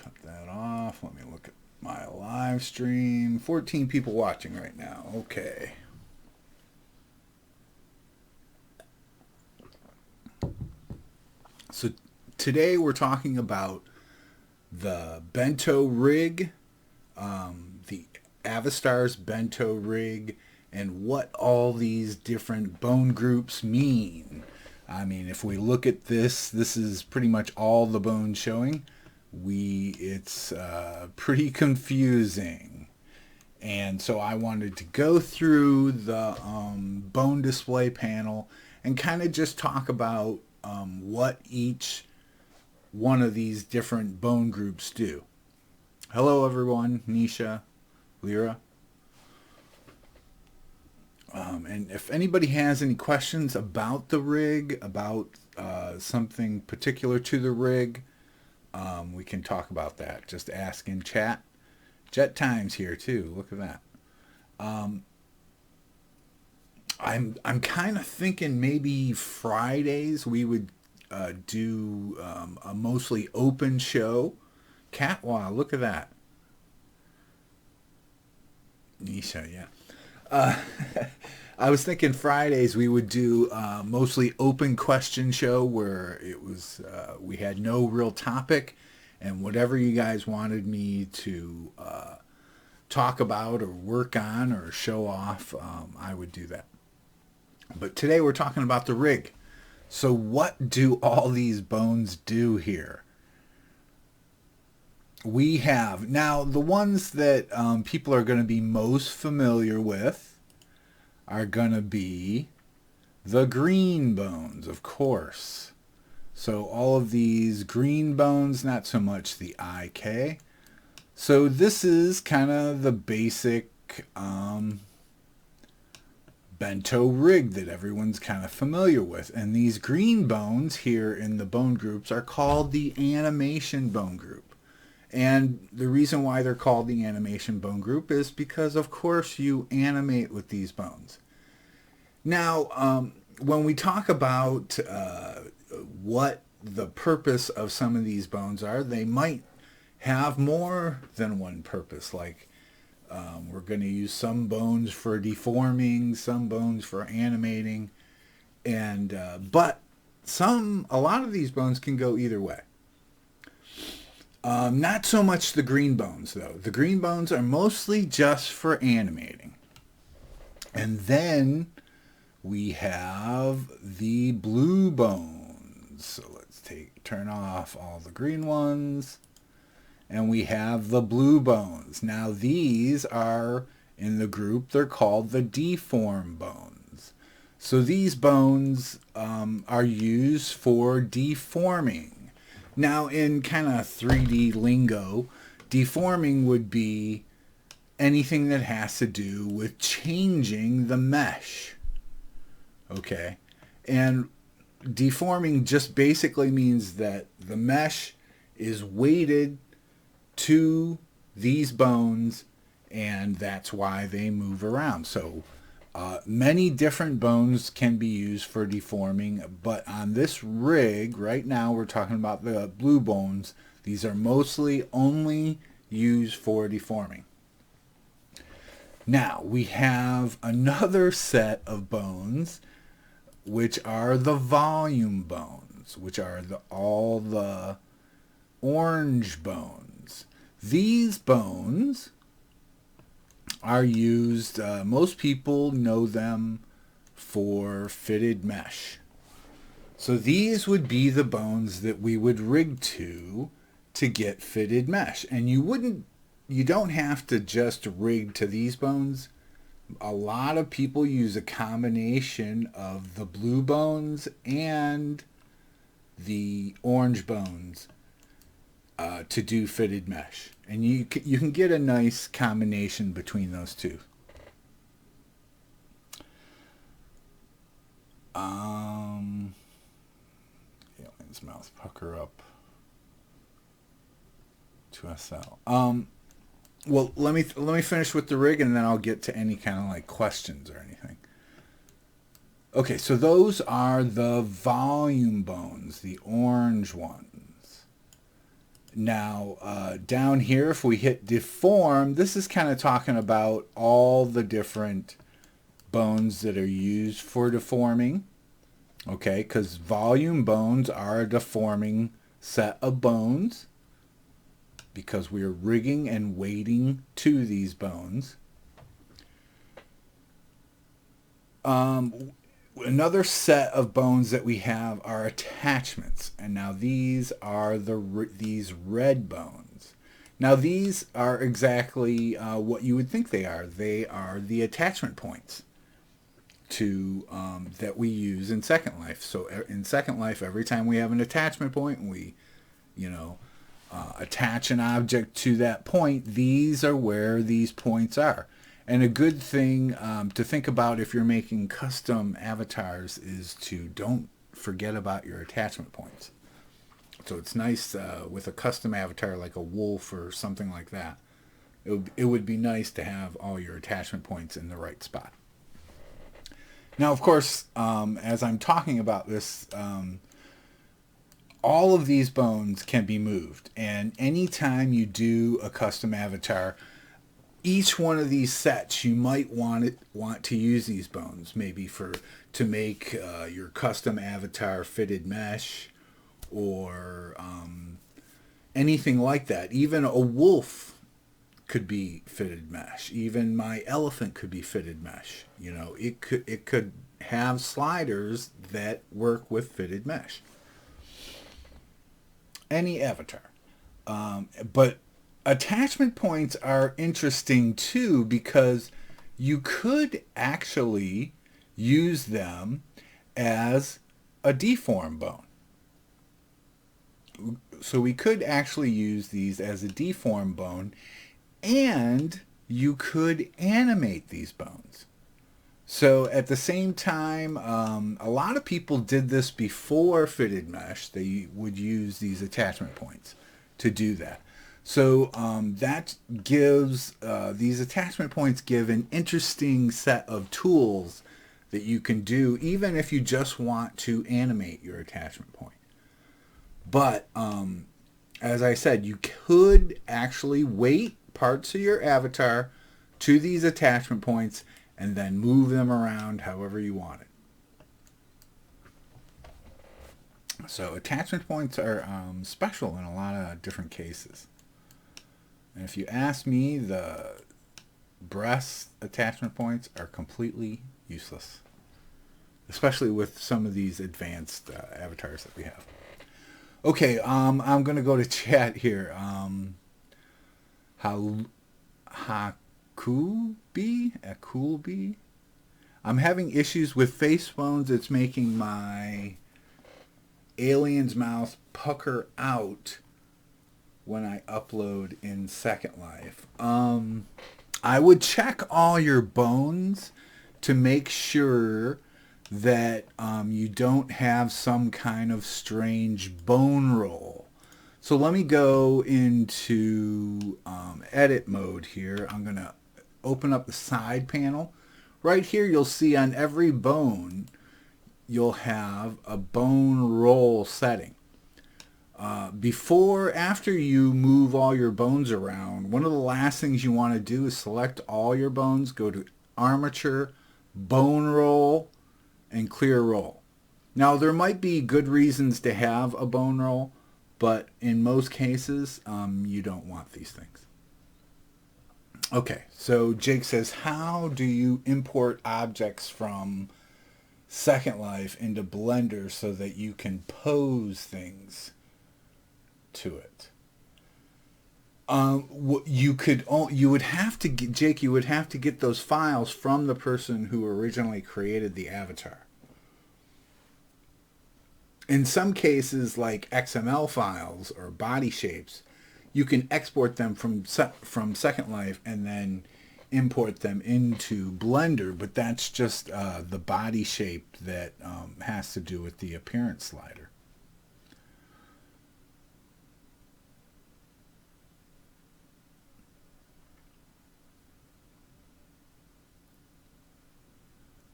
cut that off. Let me look at my live stream. 14 people watching right now. Okay. So today we're talking about the Bento Rig, the Avastar's Bento Rig, and what all these different bone groups mean. I mean, if we look at this is pretty much all the bones showing. It's pretty confusing. And so I wanted to go through the bone display panel and kind of just talk about what each one of these different bone groups do. Hello everyone, Nisha, Lyra. And if anybody has any questions about the rig, about something particular to the rig, we can talk about that. Just ask in chat. Jet Time's here too. Look at that. I'm kind of thinking maybe Fridays we would do a mostly open show. Catwa, look at that. Nisha, yeah. I was thinking Fridays we would do mostly open question show where it was we had no real topic, and whatever you guys wanted me to talk about or work on or show off, I would do that. But today we're talking about the rig. So what do all these bones do here? We have, now the ones that people are going to be most familiar with are going to be the green bones, of course. So all of these green bones, not so much the IK. So this is kind of the basic Bento rig that everyone's kind of familiar with. And these green bones here in the bone groups are called the animation bone group. And the reason why they're called the animation bone group is because, of course, you animate with these bones. Now, when we talk about what the purpose of some of these bones are, they might have more than one purpose. Like we're going to use some bones for deforming, some bones for animating, and but a lot of these bones can go either way. Not so much the green bones, though. The green bones are mostly just for animating. And then we have the blue bones. So let's turn off all the green ones. And we have the blue bones. Now these are in the group, they're called the deform bones. So these bones are used for deforming. Now, in kind of 3D lingo, deforming would be anything that has to do with changing the mesh. Okay? And deforming just basically means that the mesh is weighted to these bones, and that's why they move around. So many different bones can be used for deforming, but on this rig right now we're talking about the blue bones. These are mostly only used for deforming. Now we have another set of bones, which are the volume bones, which are all the orange bones. These bones are used, most people know them for fitted mesh. So these would be the bones that we would rig to get fitted mesh. And you don't have to just rig to these bones. A lot of people use a combination of the blue bones and the orange bones to do fitted mesh. And you can get a nice combination between those two. Alien's mouth pucker up to SL. Well, let me finish with the rig, and then I'll get to any kind of like questions or anything. Okay, so those are the volume bones, the orange ones. Now, down here, if we hit Deform, this is kind of talking about all the different bones that are used for deforming. Okay, because volume bones are a deforming set of bones because we're rigging and weighting to these bones. Another set of bones that we have are attachments, and now these are these red bones. Now these are exactly what you would think they are. They are the attachment points to that we use in Second Life. So in Second Life, every time we have an attachment point and we, attach an object to that point, these are where these points are. And a good thing to think about if you're making custom avatars is to don't forget about your attachment points. So it's nice with a custom avatar like a wolf or something like that. It would be nice to have all your attachment points in the right spot. Now, of course, as I'm talking about this, all of these bones can be moved. And anytime you do a custom avatar, each one of these sets you might want to use these bones, maybe to make your custom avatar fitted mesh or anything like that. Even a wolf could be fitted mesh. Even my elephant could be fitted mesh. It could have sliders that work with fitted mesh. Any avatar. But attachment points are interesting too because you could actually use them as a deform bone. So we could actually use these as a deform bone, and you could animate these bones. So at the same time, a lot of people did this before fitted mesh. They would use these attachment points to do that. So that gives, these attachment points give an interesting set of tools that you can do even if you just want to animate your attachment point. But as I said, you could actually weight parts of your avatar to these attachment points and then move them around however you want it. So attachment points are special in a lot of different cases. And if you ask me, the breast attachment points are completely useless, especially with some of these advanced avatars that we have. Okay, I'm going to go to chat here. Akubi? I'm having issues with face bones. It's making my alien's mouth pucker out when I upload in Second Life. I would check all your bones to make sure that you don't have some kind of strange bone roll. So let me go into edit mode here. I'm going to open up the side panel. Right here you'll see on every bone you'll have a bone roll setting. After you move all your bones around, one of the last things you want to do is select all your bones, go to Armature, Bone Roll, and Clear Roll. Now there might be good reasons to have a bone roll, but in most cases you don't want these things. Okay, so Jake says, how do you import objects from Second Life into Blender so that you can pose things to it? You would have to get, Jake, you would have to get those files from the person who originally created the avatar. In some cases, like XML files or body shapes, you can export them from Second Life and then import them into Blender, but that's just the body shape that has to do with the appearance slider.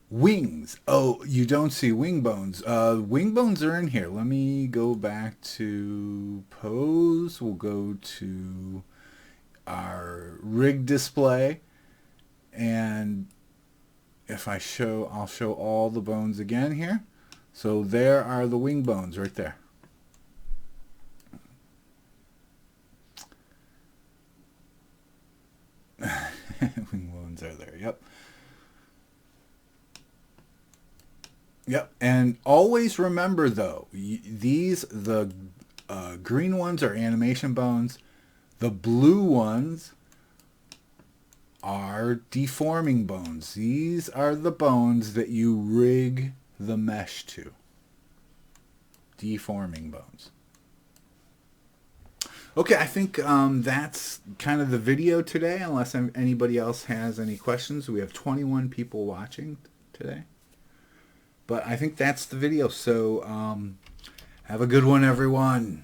Wings. Oh, you don't see wing bones. Wing bones are in here. Let me go back to pose those, we'll go to our rig display, and if I show, I'll show all the bones again here. So there are the wing bones right there. Wing bones are there. Yep. Yep. And always remember though, the green ones are animation bones. The blue ones are deforming bones. These are the bones that you rig the mesh to. Deforming bones. Okay, I think that's kind of the video today, unless anybody else has any questions. We have 21 people watching today. But I think that's the video, so have a good one, everyone.